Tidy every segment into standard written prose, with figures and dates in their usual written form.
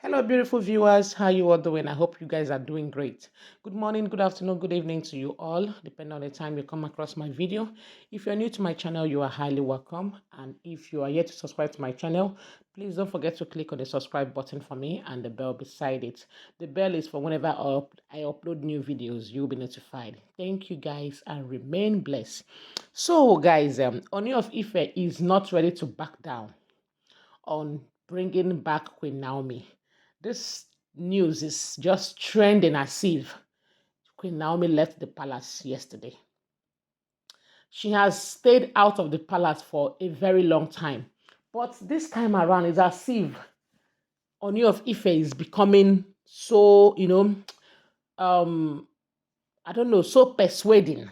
Hello, beautiful viewers. How you all doing? I hope you guys are doing great. Good morning, good afternoon, good evening to you all, depending on the time you come across my video. If you're new to my channel, you are highly welcome. And if you are yet to subscribe to my channel, please don't forget to click on the subscribe button for me and the bell beside it. The bell is for whenever I upload new videos, you'll be notified. Thank you guys and remain blessed. So guys, Ooni of Ife is not ready to back down on bringing back Queen Naomi. This news is just trending as if Queen Naomi left the palace yesterday. She has stayed out of the palace for a very long time. But this time around, it's as if Ooni of Ife is becoming so, um, I don't know, so persuading.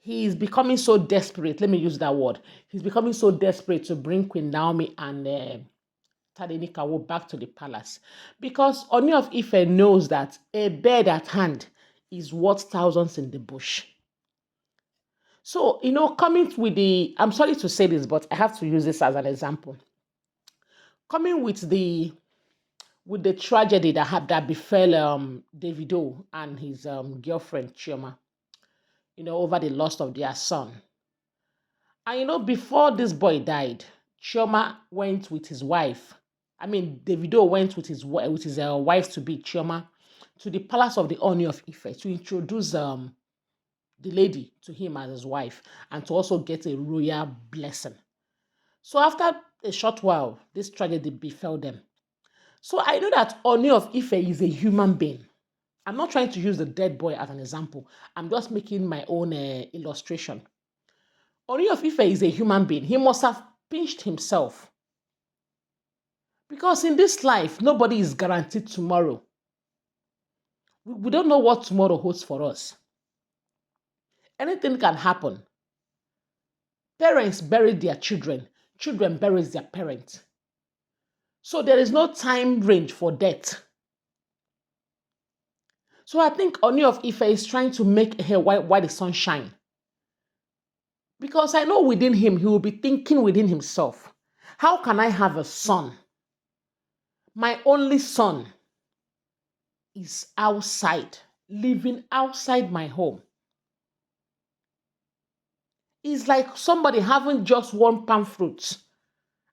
He is becoming so desperate. Let me use that word. He's becoming so desperate to bring Queen Naomi and Tadenikawo back to the palace because Ooni of Ife knows that a bird at hand is worth thousands in the bush. So, coming with I'm sorry to say this, but I have to use this as an example. Coming with the tragedy that befell Davido and his girlfriend Chioma, over the loss of their son. And before this boy died, Chioma went with his wife. I mean, Davido went with his wife to be Chioma to the palace of the Ooni of Ife to introduce the lady to him as his wife and to also get a royal blessing. So after a short while, this tragedy befell them. So I know that Ooni of Ife is a human being. I'm not trying to use the dead boy as an example. I'm just making my own illustration. Ooni of Ife is a human being. He must have pinched himself. Because in this life, nobody is guaranteed tomorrow. We don't know what tomorrow holds for us. Anything can happen. Parents bury their children. Children bury their parents. So there is no time range for death. So I think Ooni of Ife is trying to make hay while the sun shine. Because I know within him, he will be thinking within himself, how can I have a son? My only son is outside, living outside my home. It's like somebody having just one palm fruit,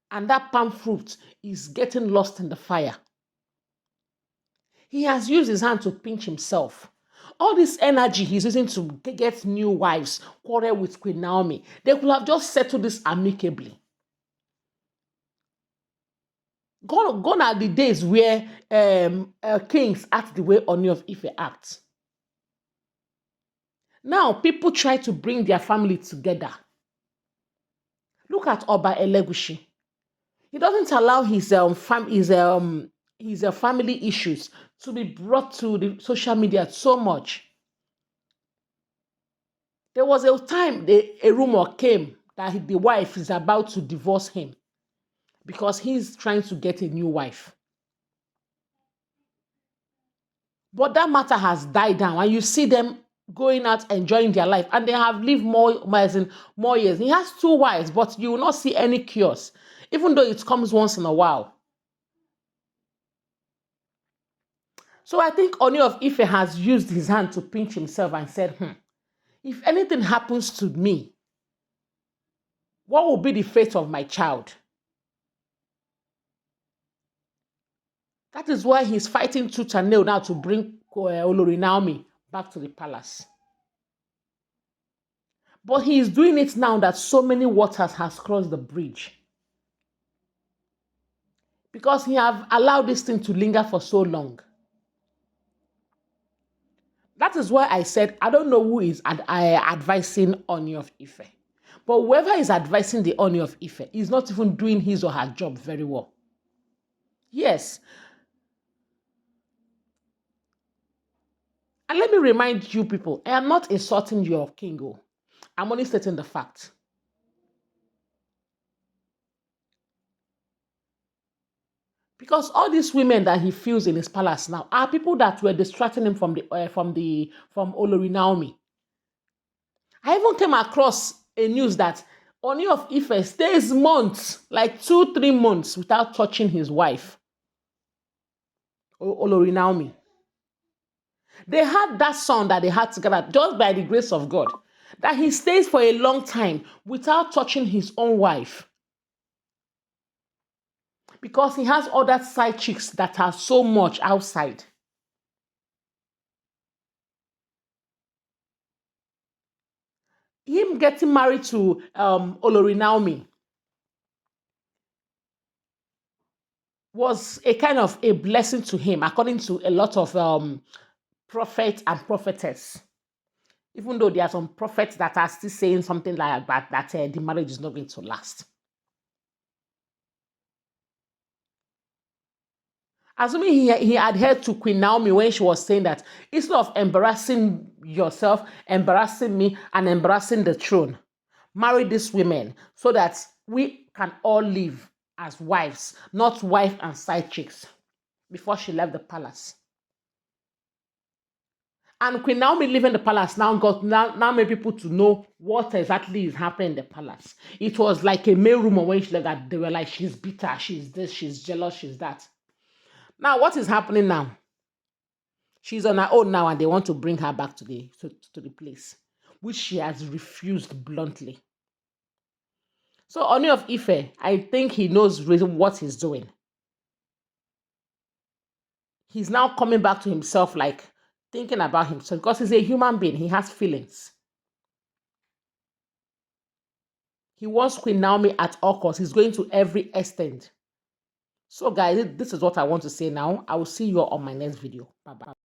and that palm fruit is getting lost in the fire. He has used his hand to pinch himself. All this energy he's using to get new wives, quarrel with Queen Naomi, they could have just settled this amicably. Gone are the days where kings act the way Ooni of Ife acts. Now, people try to bring their family together. Look at Oba Elegushi. He doesn't allow his family issues to be brought to the social media so much. There was a time a rumor came that the wife is about to divorce him because he's trying to get a new wife. But that matter has died down, and you see them going out enjoying their life, and they have lived more years. He has 2 wives, but you will not see any cures, even though it comes once in a while. So I think Ooni of Ife has used his hand to pinch himself and said, if anything happens to me, what will be the fate of my child? That is why he's fighting tooth and nail now to bring Olori Naomi back to the palace. But he is doing it now that so many waters has crossed the bridge. Because he have allowed this thing to linger for so long. That is why I said, I don't know who is advising Ooni of Ife. But whoever is advising the Ooni of Ife is not even doing his or her job very well. Yes. And let me remind you people, I am not insulting your king. I'm only stating the fact. Because all these women that he feels in his palace now are people that were distracting him from Olori Naomi. I even came across a news that Ooni of Ife stays months, like 2-3 months, without touching his wife. Olori Naomi. They had that son that they had together just by the grace of God. That he stays for a long time without touching his own wife. Because he has other side chicks that are so much outside. Him getting married to Olori Naomi was a kind of a blessing to him, according to a lot of prophets and prophetess. Even though there are some prophets that are still saying something like that the marriage is not going to last. Assuming he adhered to Queen Naomi when she was saying that instead of embarrassing yourself, embarrassing me, and embarrassing the throne, marry these women so that we can all live as wives, not wife and side chicks, before she left the palace. And Queen Naomi leaving the palace now made people to know what exactly is happening in the palace. It was like a mail rumor when she left that they were like, she's bitter, she's this, she's jealous, she's that. Now, what is happening now? She's on her own now, and they want to bring her back to the place, which she has refused bluntly. So Ooni of Ife, I think he knows really what he's doing. He's now coming back to himself, like thinking about himself, because he's a human being. He has feelings. He wants Queen Naomi at all costs. He's going to every extent. So guys, this is what I want to say now. I will see you all on my next video. Bye-bye.